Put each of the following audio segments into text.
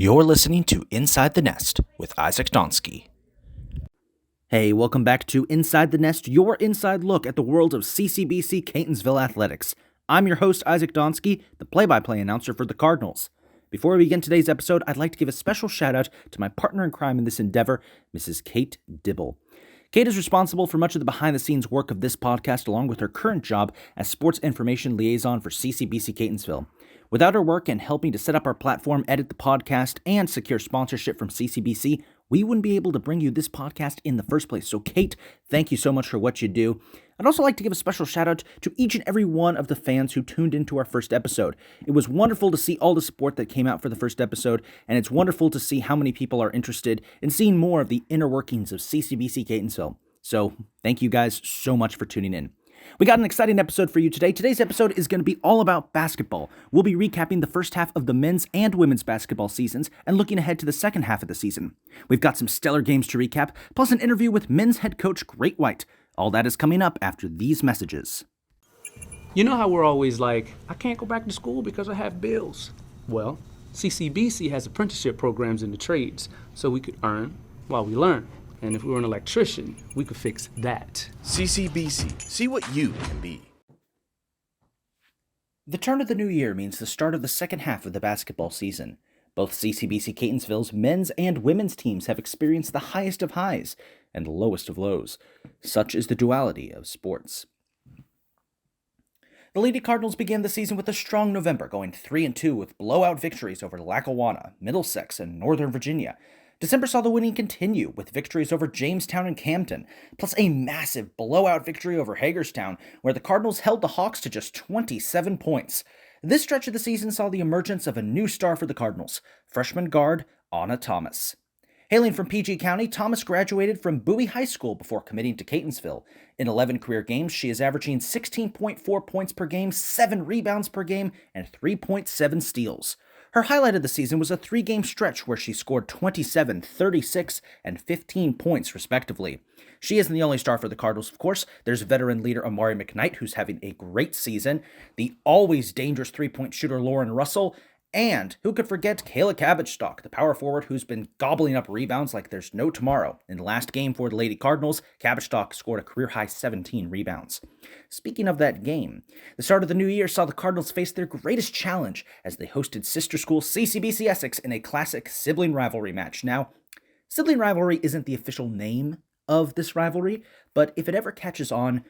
You're listening to Inside the Nest with Isaac Donsky. Hey, welcome back to Inside the Nest, your inside look at the world of CCBC Catonsville athletics. I'm your host, Isaac Donsky, the play-by-play announcer for the Cardinals. Before we begin today's episode, I'd like to give a special shout-out to my partner in crime in this endeavor, Mrs. Kate Dibble. Kate is responsible for much of the behind-the-scenes work of this podcast, along with her current job as sports information liaison for CCBC Catonsville. Without her work and helping to set up our platform, edit the podcast, and secure sponsorship from CCBC, we wouldn't be able to bring you this podcast in the first place. So Kate, thank you so much for what you do. I'd also like to give a special shout out to each and every one of the fans who tuned into our first episode. It was wonderful to see all the support that came out for the first episode, and it's wonderful to see how many people are interested in seeing more of the inner workings of CCBC Catonsville. So thank you guys so much for tuning in. We got an exciting episode for you today. Today's episode is going to be all about basketball. We'll be recapping the first half of the men's and women's basketball seasons and looking ahead to the second half of the season. We've got some stellar games to recap, plus an interview with men's head coach Great White. All that is coming up after these messages. You know how we're always like, I can't go back to school because I have bills. Well, CCBC has apprenticeship programs in the trades, so we could earn while we learn. And if we were an electrician, we could fix that. CCBC. See what you can be. The turn of the new year means the start of the second half of the basketball season. Both CCBC Catonsville's men's and women's teams have experienced the highest of highs and the lowest of lows. Such is the duality of sports. The Lady Cardinals began the season with a strong November, going 3-2 with blowout victories over Lackawanna, Middlesex, and Northern Virginia. December saw the winning continue with victories over Jamestown and Camden, plus a massive blowout victory over Hagerstown, where the Cardinals held the Hawks to just 27 points. This stretch of the season saw the emergence of a new star for the Cardinals, freshman guard Anna Thomas. Hailing from PG County, Thomas graduated from Bowie High School before committing to Catonsville. In 11 career games, she is averaging 16.4 points per game, 7 rebounds per game, and 3.7 steals. Her highlight of the season was a 3-game stretch where she scored 27, 36, and 15 points respectively. She isn't the only star for the Cardinals, of course. There's veteran leader Amari McKnight, who's having a great season, the always dangerous 3-point shooter Lauren Russell, and who could forget Kayla Cabbage-Stock, the power forward who's been gobbling up rebounds like there's no tomorrow. In the last game for the Lady Cardinals, Cabbage-Stock scored a career-high 17 rebounds. Speaking of that game, the start of the new year saw the Cardinals face their greatest challenge as they hosted sister school CCBC Essex in a classic sibling rivalry match. Now, sibling rivalry isn't the official name of this rivalry, but if it ever catches on,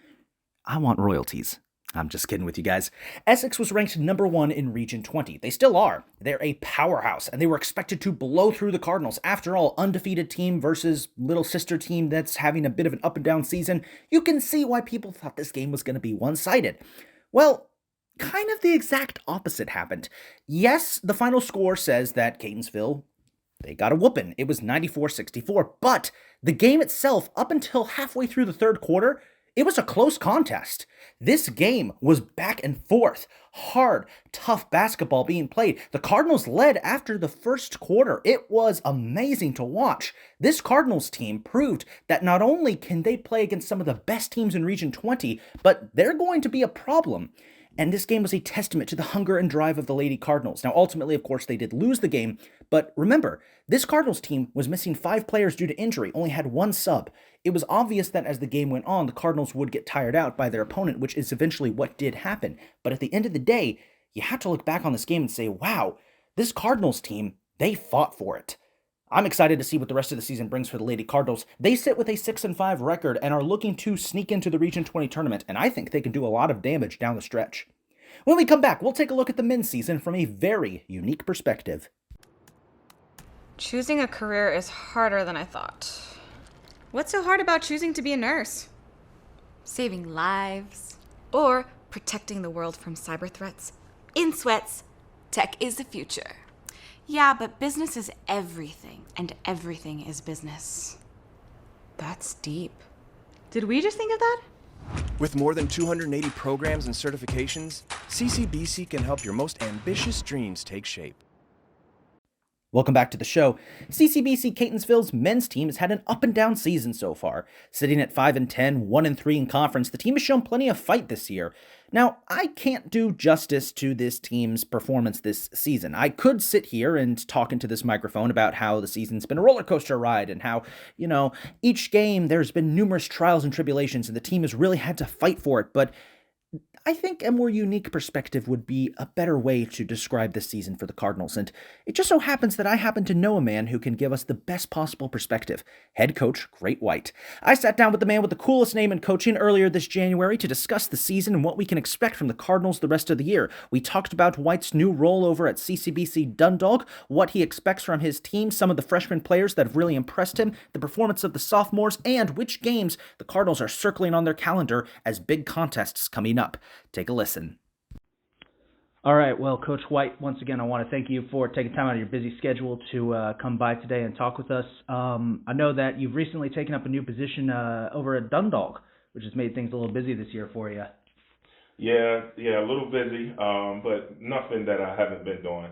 I want royalties. I'm just kidding with you guys. Essex was ranked number 1 in Region 20. They still are. They're a powerhouse, and they were expected to blow through the Cardinals. After all, undefeated team versus little sister team that's having a bit of an up-and-down season. You can see why people thought this game was going to be one-sided. Well, kind of the exact opposite happened. Yes, the final score says that Catonsville, they got a whooping. It was 94-64, but the game itself, up until halfway through the third quarter, it was a close contest. This game was back and forth. Hard, tough basketball being played. The Cardinals led after the first quarter. It was amazing to watch. This Cardinals team proved that not only can they play against some of the best teams in Region 20, but they're going to be a problem. And this game was a testament to the hunger and drive of the Lady Cardinals. Now, ultimately, of course, they did lose the game, but remember, this Cardinals team was missing 5 players due to injury, only had 1 sub. It was obvious that as the game went on, the Cardinals would get tired out by their opponent, which is eventually what did happen. But at the end of the day, you have to look back on this game and say, wow, this Cardinals team, they fought for it. I'm excited to see what the rest of the season brings for the Lady Cardinals. They sit with a 6-5 record and are looking to sneak into the Region 20 tournament, and I think they can do a lot of damage down the stretch. When we come back, we'll take a look at the men's season from a very unique perspective. Choosing a career is harder than I thought. What's so hard about choosing to be a nurse? Saving lives. Or protecting the world from cyber threats. In sweats, tech is the future. Yeah, but business is everything, and everything is business. That's deep. Did we just think of that? With more than 280 programs and certifications, CCBC can help your most ambitious dreams take shape. Welcome back to the show. CCBC Catonsville's men's team has had an up and down season so far. Sitting at 5-10, 1-3 in conference, the team has shown plenty of fight this year. Now, I can't do justice to this team's performance this season. I could sit here and talk into this microphone about how the season's been a roller coaster ride and how, each game there's been numerous trials and tribulations and the team has really had to fight for it, but I think a more unique perspective would be a better way to describe this season for the Cardinals, and it just so happens that I happen to know a man who can give us the best possible perspective, head coach Great White. I sat down with the man with the coolest name in coaching earlier this January to discuss the season and what we can expect from the Cardinals the rest of the year. We talked about White's new role over at CCBC Dundalk, what he expects from his team, some of the freshman players that have really impressed him, the performance of the sophomores, and which games the Cardinals are circling on their calendar as big contests coming up. Take a listen. All right. Well, Coach White, once again, I want to thank you for taking time out of your busy schedule to come by today and talk with us. I know that you've recently taken up a new position over at Dundalk, which has made things a little busy this year for you. Yeah, a little busy, but nothing that I haven't been doing.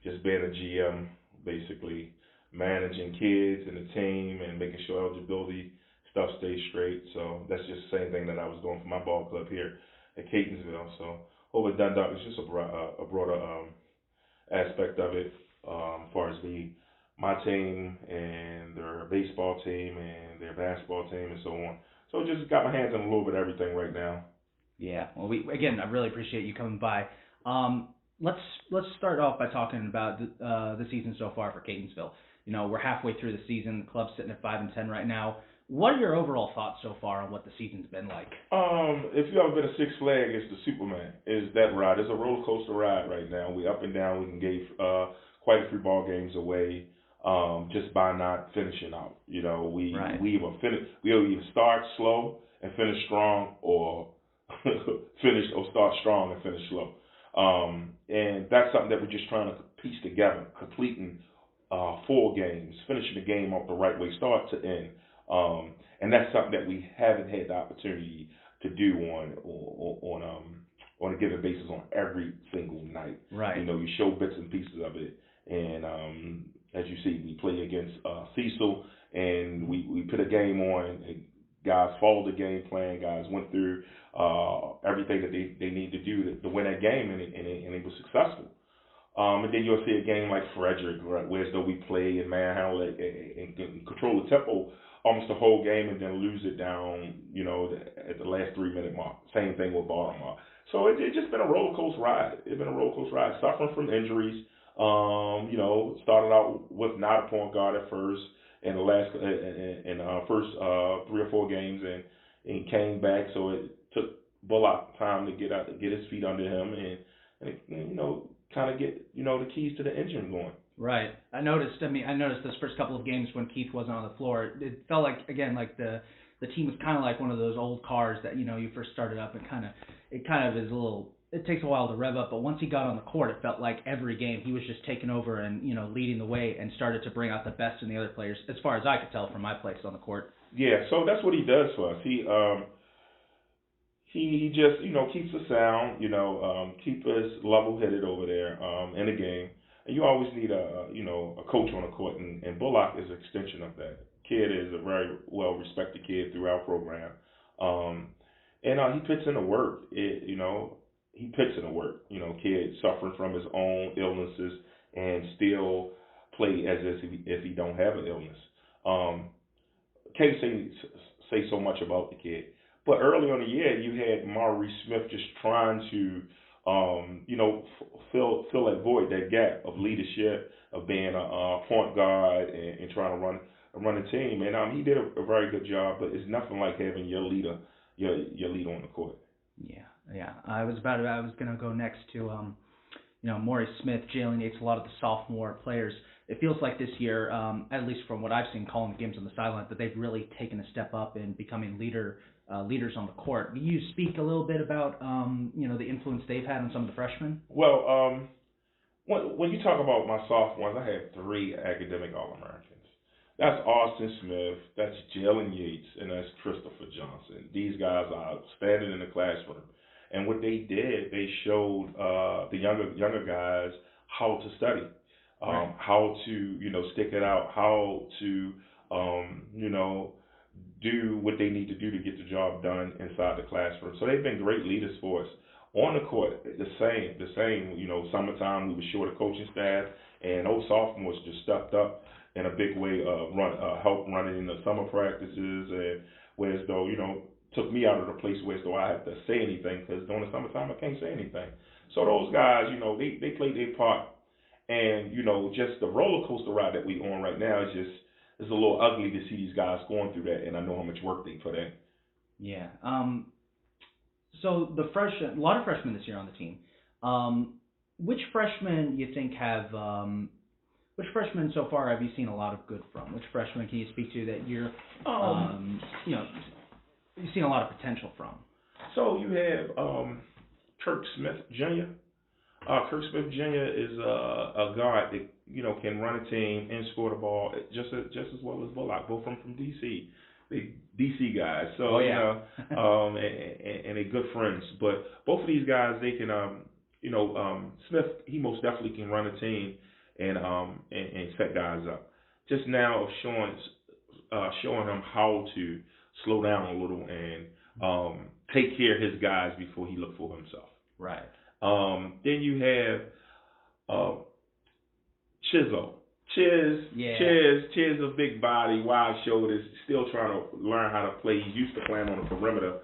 Just being a GM, basically managing kids and the team and making sure eligibility stuff stays straight. So that's just the same thing that I was doing for my ball club here at Catonsville. So over at Dundalk, it's just a broader aspect of it, as far as my team and their baseball team and their basketball team and so on. So just got my hands on a little bit of everything right now. Yeah. Well, I really appreciate you coming by. Let's start off by talking about the season so far for Catonsville. We're halfway through the season. The club's sitting at 5-10 right now. What are your overall thoughts so far on what the season's been like? If you ever been a Six Flags, it's the Superman. Is that ride? It's a roller coaster ride right now. We up and down. We gave quite a few ball games away just by not finishing out. We either start slow and finish strong, or start strong and finish slow. And that's something that we're just trying to piece together, completing 4 games, finishing the game off the right way, start to end. And that's something that we haven't had the opportunity to do on a given basis on every single night. Right. You show bits and pieces of it, and as you see, we play against Cecil, and we put a game on. And guys followed the game plan. Guys went through everything that they need to do to win that game, and it was successful. And then you'll see a game like Frederick, where as though we play and manhandle it and control the tempo almost the whole game, and then lose it down, at the last 3-minute mark. Same thing with Baltimore. So it's just been a roller coaster ride. It's been a roller coaster ride, suffering from injuries. Started out with not a point guard at first in the last first 3 or 4 games, and came back. So it took Bullock time to get his feet under him, and kind of get the keys to the engine going. Right. I noticed those first couple of games when Keith wasn't on the floor, it felt like the team was kind of like one of those old cars that you first started up, and it takes a while to rev up, but once he got on the court, it felt like every game he was just taking over and leading the way and started to bring out the best in the other players, as far as I could tell from my place on the court. Yeah, so that's what he does for us. He just keeps us sound, keep us level-headed over there in the game. And you always need a coach on the court, and Bullock is an extension of that. Kid is a very well-respected kid through our program, and he puts in the work. He puts in the work. Kid suffering from his own illnesses and still play as if he don't have an illness. Can't say so much about the kid, but early on in the year you had Maurice Smith just trying to fill that void, that gap of leadership, of being a point guard and trying to run the team. And he did a very good job, but it's nothing like having your leader on the court. Yeah. I was going to go next to Maurice Smith, Jalen Yates, a lot of the sophomore players. It feels like this year, at least from what I've seen calling the games on the sideline, that they've really taken a step up in becoming leaders on the court. Can you speak a little bit about the influence they've had on some of the freshmen? Well, when you talk about my sophomores, I have 3 academic All-Americans. That's Austin Smith, that's Jalen Yates, and that's Christopher Johnson. These guys are standing in the classroom, and what they did, they showed the younger guys how to study. how to, stick it out, how to, do what they need to do to get the job done inside the classroom. So they've been great leaders for us. On the court, the same. Summertime we were short of coaching staff, and those sophomores just stepped up in a big way, helped running in the summer practices, and whereas though, took me out of the place where as though I had to say anything, because during the summertime I can't say anything. So those guys, they played their part, and just the roller coaster ride that we on right now is it's a little ugly to see these guys going through that, and I know how much work they put in. Yeah. So a lot of freshmen this year on the team. Which freshmen you think which freshmen so far have you seen a lot of good from? Which freshmen can you speak to that you've seen a lot of potential from? So you have Kirk Smith Jr. Kirk Smith Jr. is a guard that can run a team and score the ball just as well as Bullock, both from DC. Big DC guys, so and they're good friends. But both of these guys, they can, Smith, he most definitely can run a team and set guys up. Just now of showing him how to slow down a little and take care of his guys before he look for himself. Right. Then you have Chizzo. Chiz, a big body, wide shoulders, still trying to learn how to play. He used to play on the perimeter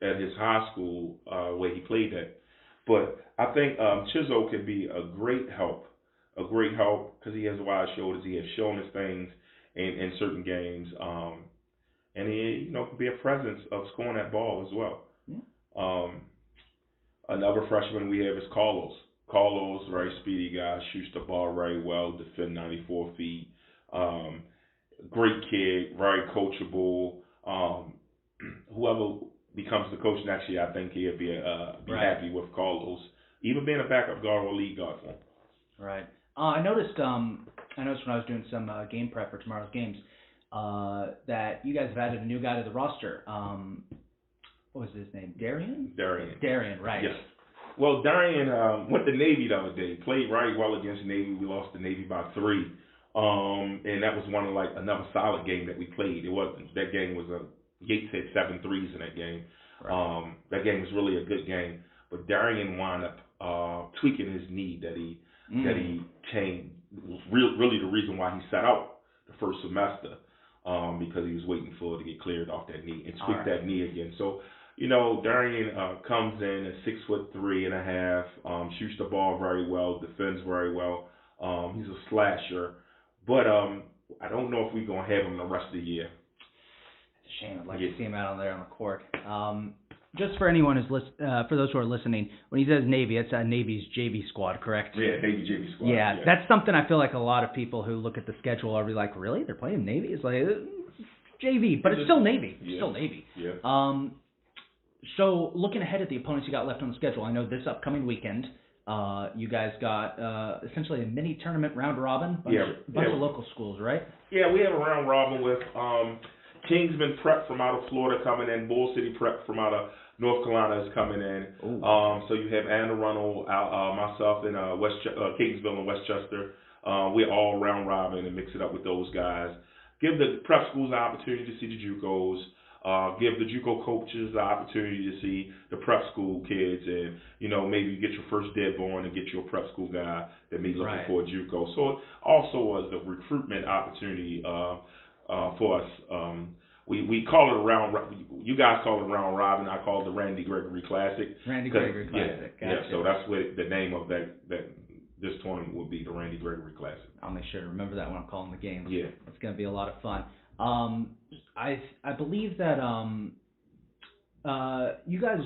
at his high school where he played at. But I think Chizzo could be a great help because he has wide shoulders. He has shown us things in certain games, and he could be a presence of scoring that ball as well. Yeah. Another freshman we have is Carlos. Carlos, very speedy guy, shoots the ball very well, defend 94 feet. Great kid, very coachable. Whoever becomes the coach next year, I think he'll be happy with Carlos, even being a backup guard or lead guard for him. Right. I noticed when I was doing some game prep for tomorrow's games that you guys have added a new guy to the roster. What was his name? Darian, right. Yes. Well, Darian went to Navy the other day. Played very well against Navy. We lost to Navy by 3. And that was one of another solid game that we played. It wasn't, that game was Yates had 7 threes in that game. Right. That game was really a good game. But Darian wound up tweaking his knee that he came, really the reason why he sat out the first semester, because he was waiting for it to get cleared off that knee and tweaked that knee again. So, Darian comes in at 6'3.5", shoots the ball very well, defends very well. He's a slasher, but I don't know if we're gonna have him the rest of the year. It's a shame. I'd like to see him out on there on the court. Just for anyone for those who are listening, when he says Navy, it's Navy's JV squad, correct? Yeah, Navy JV squad. Yeah, that's something I feel like a lot of people who look at the schedule are like, really? They're playing Navy? It's like JV, but it's still Navy. It's still Navy. Yeah. So looking ahead at the opponents you got left on the schedule, I know this upcoming weekend, you guys got essentially a mini tournament round robin, bunch of local schools, right? Yeah, we have a round robin with Kingsman Prep from out of Florida coming in, Bull City Prep from out of North Carolina is coming in. So you have Anne Arundel, myself, and Catonsville and Westchester. We're all round robin and mix it up with those guys. Give the prep schools an opportunity to see the JUCOs. Give the JUCO coaches the opportunity to see the prep school kids, and maybe you get your first deadborn and get your prep school guy that may be looking for a JUCO. So it also is a recruitment opportunity for us. We call it a round. You guys call it round robin. I call it the Randy Gregory Classic. Randy Gregory Classic. Yeah. Gotcha. Yeah. So that's what the name of that this tournament will be, the Randy Gregory Classic. I'll make sure to remember that when I'm calling the games. Yeah. It's going to be a lot of fun. I believe that you guys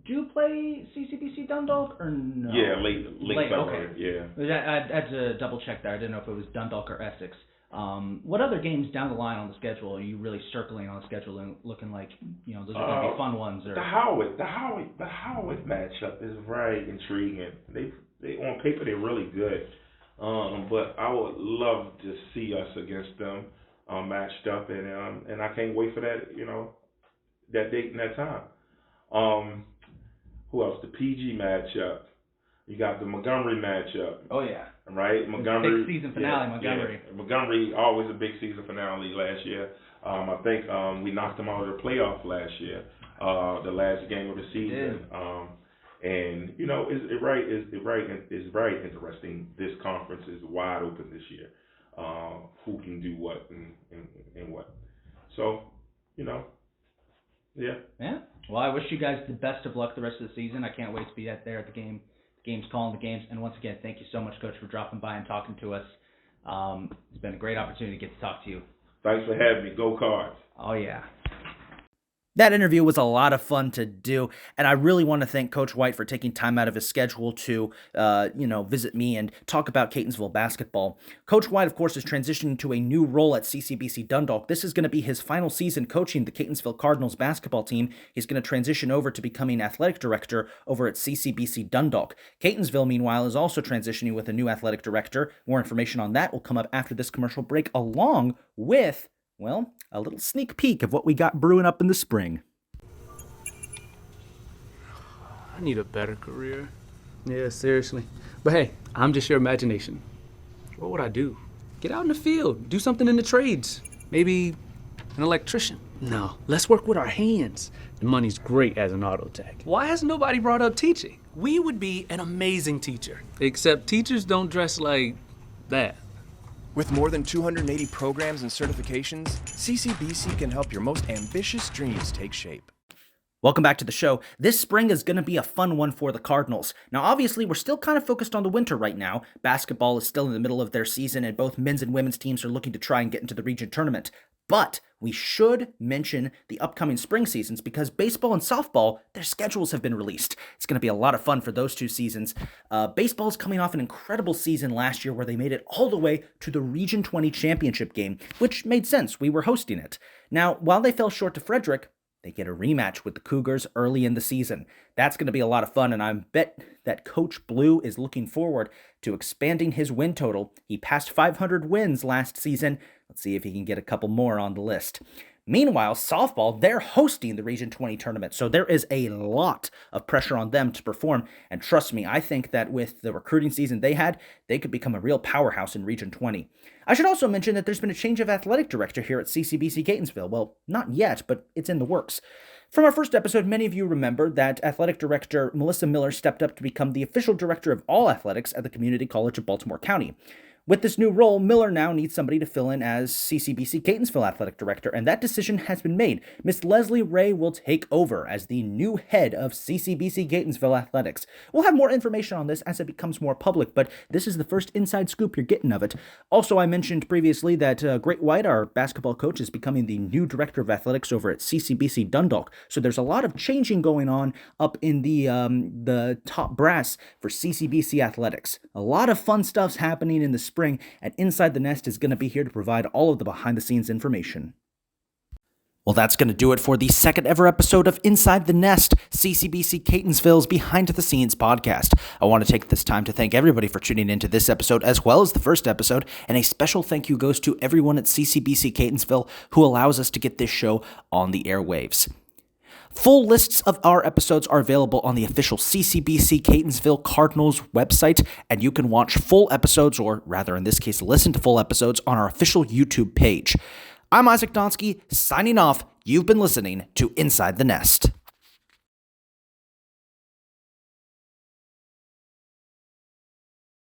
do play CCBC Dundalk or no? Yeah, late February. Okay. Yeah. I had to double check there. I didn't know if it was Dundalk or Essex. What other games down the line on the schedule are you really circling on the schedule and looking like those are going to be fun ones? Or the Howard matchup is very intriguing. They on paper they're really good, but I would love to see us against them matched up, and I can't wait for that that date and that time. Who else? The PG matchup. You got the Montgomery matchup. Oh yeah. right? Montgomery. Big season finale, Montgomery. Yeah. Montgomery, always a big season finale last year. I think we knocked them out of the playoff last year, the last game of the season. And you know, it's very interesting. This conference is wide open this year. Who can do what and what? So, you know, yeah. Yeah. Well, I wish you guys the best of luck the rest of the season. I can't wait to be there at the game. The game's calling the games. And once again, thank you so much, Coach, for dropping by and talking to us. It's been a great opportunity to get to talk to you. Thanks for having me. Go Cards. Oh, yeah. That interview was a lot of fun to do, and I really want to thank Coach White for taking time out of his schedule to, visit me and talk about Catonsville basketball. Coach White, of course, is transitioning to a new role at CCBC Dundalk. This is going to be his final season coaching the Catonsville Cardinals basketball team. He's going to transition over to becoming athletic director over at CCBC Dundalk. Catonsville, meanwhile, is also transitioning with a new athletic director. More information on that will come up after this commercial break, along with a little sneak peek of what we got brewing up in the spring. I need a better career. Yeah, seriously. But hey, I'm just your imagination. What would I do? Get out in the field, do something in the trades. Maybe an electrician. No, let's work with our hands. The money's great as an auto tech. Why has nobody brought up teaching? We would be an amazing teacher. Except teachers don't dress like that. With more than 280 programs and certifications, CCBC can help your most ambitious dreams take shape. Welcome back to the show. This spring is going to be a fun one for the Cardinals. Now, obviously, we're still kind of focused on the winter right now. Basketball is still in the middle of their season, and both men's and women's teams are looking to try and get into the region tournament. But we should mention the upcoming spring seasons because baseball and softball, their schedules have been released. It's going to be a lot of fun for those two seasons. Baseball is coming off an incredible season last year where they made it all the way to the Region 20 championship game, which made sense. We were hosting it. Now, while they fell short to Frederick, they get a rematch with the Cougars early in the season. That's going to be a lot of fun, and I bet that Coach Blue is looking forward to expanding his win total. He passed 500 wins last season. Let's see if he can get a couple more on the list. Meanwhile, softball, they're hosting the Region 20 tournament, so there is a lot of pressure on them to perform. And trust me, I think that with the recruiting season they had, they could become a real powerhouse in Region 20. I should also mention that there's been a change of athletic director here at CCBC Catonsville. Well, not yet, but it's in the works. From our first episode, many of you remember that athletic director Melissa Miller stepped up to become the official director of all athletics at the Community College of Baltimore County. With this new role, Miller now needs somebody to fill in as CCBC Catonsville Athletic Director, and that decision has been made. Miss Leslie Ray will take over as the new head of CCBC Catonsville Athletics. We'll have more information on this as it becomes more public, but this is the first inside scoop you're getting of it. Also, I mentioned previously that Great White, our basketball coach, is becoming the new Director of Athletics over at CCBC Dundalk, so there's a lot of changing going on up in the top brass for CCBC Athletics. A lot of fun stuff's happening in the spring, and Inside the Nest is going to be here to provide all of the behind-the-scenes information. Well, that's going to do it for the second ever episode of Inside the Nest, CCBC Catonsville's behind-the-scenes podcast. I want to take this time to thank everybody for tuning into this episode as well as the first episode, and a special thank you goes to everyone at CCBC Catonsville who allows us to get this show on the airwaves. Full lists of our episodes are available on the official CCBC Catonsville Cardinals website, and you can watch full episodes, or rather in this case, listen to full episodes on our official YouTube page. I'm Isaac Donsky, signing off. You've been listening to Inside the Nest.